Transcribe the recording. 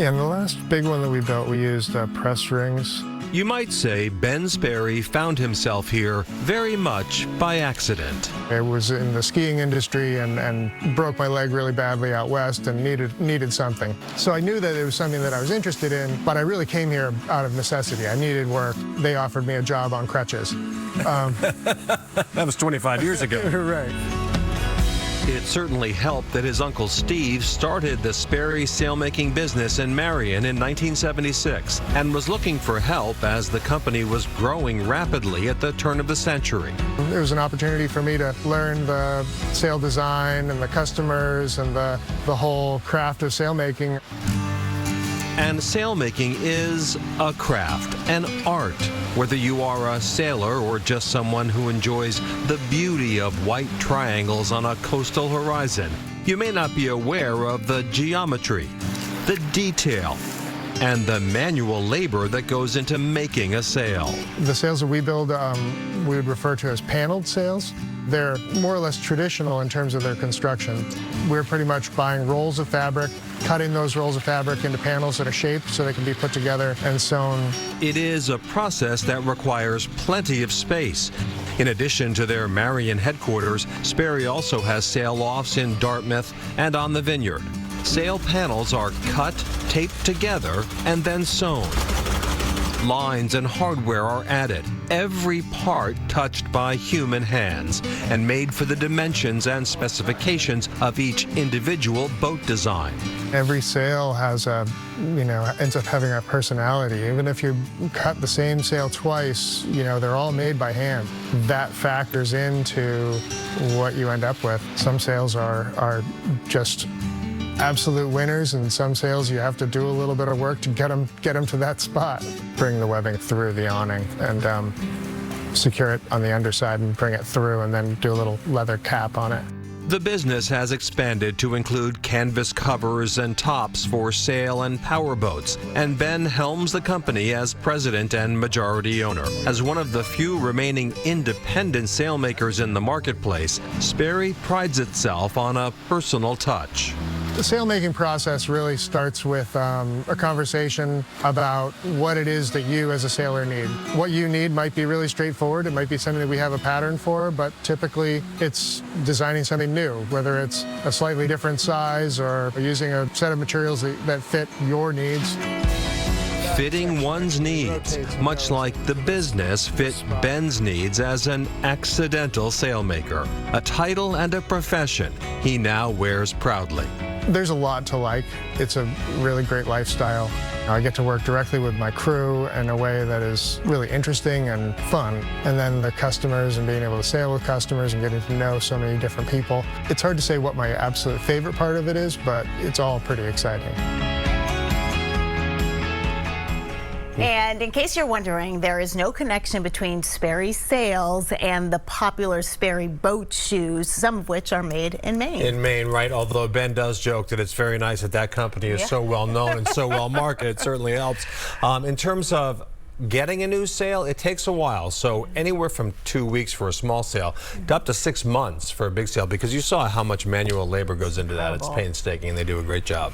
Yeah, and the last big one that we built, we used press rings. You might say Ben Sperry found himself here very much by accident. I was in the skiing industry and broke my leg really badly out west and needed something. So I knew that it was something that I was interested in, but I really came here out of necessity. I needed work. They offered me a job on crutches. That was 25 years ago. Right. It certainly helped that his uncle Steve started the Sperry sailmaking business in Marion in 1976 and was looking for help as the company was growing rapidly at the turn of the century. It was an opportunity for me to learn the sail design and the customers and the whole craft of sailmaking. And sailmaking is a craft, an art. Whether you are a sailor or just someone who enjoys the beauty of white triangles on a coastal horizon, you may not be aware of the geometry, the detail, and the manual labor that goes into making a sail. The sails that we build, we would refer to as paneled sails. They're more or less traditional in terms of their construction. We're pretty much buying rolls of fabric, cutting those rolls of fabric into panels that are shaped so they can be put together and sewn. It is a process that requires plenty of space. In addition to their Marion headquarters, Sperry also has sail lofts in Dartmouth and on the Vineyard. Sail panels are cut, taped together, and then sewn. Lines and hardware are added, every part touched by human hands and made for the dimensions and specifications of each individual boat design. Every sail has ends up having a personality. Even if you cut the same sail twice, they're all made by hand. That factors into what you end up with. Some sails are just absolute winners, and some sails you have to do a little bit of work to get them to that spot. Bring the webbing through the awning and secure it on the underside and bring it through and then do a little leather cap on it. The business has expanded to include canvas covers and tops for sail and power boats, and Ben helms the company as president and majority owner. As one of the few remaining independent sailmakers in the marketplace, Sperry prides itself on a personal touch. The sailmaking process really starts with a conversation about what it is that you as a sailor need. What you need might be really straightforward. It might be something that we have a pattern for, but typically it's designing something new, whether it's a slightly different size or using a set of materials that fit your needs. Fitting one's needs, much like the business fit Ben's needs as an accidental sailmaker, a title and a profession he now wears proudly. There's a lot to like. It's a really great lifestyle. I get to work directly with my crew in a way that is really interesting and fun. And then the customers and being able to sail with customers and getting to know so many different people. It's hard to say what my absolute favorite part of it is, but it's all pretty exciting. And in case you're wondering, there is no connection between Sperry Sails and the popular Sperry boat shoes, some of which are made in Maine. In Maine, right? Although Ben does joke that it's very nice that company is so well known and so well marketed. It certainly helps. In terms of getting a new sail, it takes a while. So anywhere from 2 weeks for a small sail to up to 6 months for a big sail, because you saw how much manual labor goes into that. It's painstaking, and they do a great job.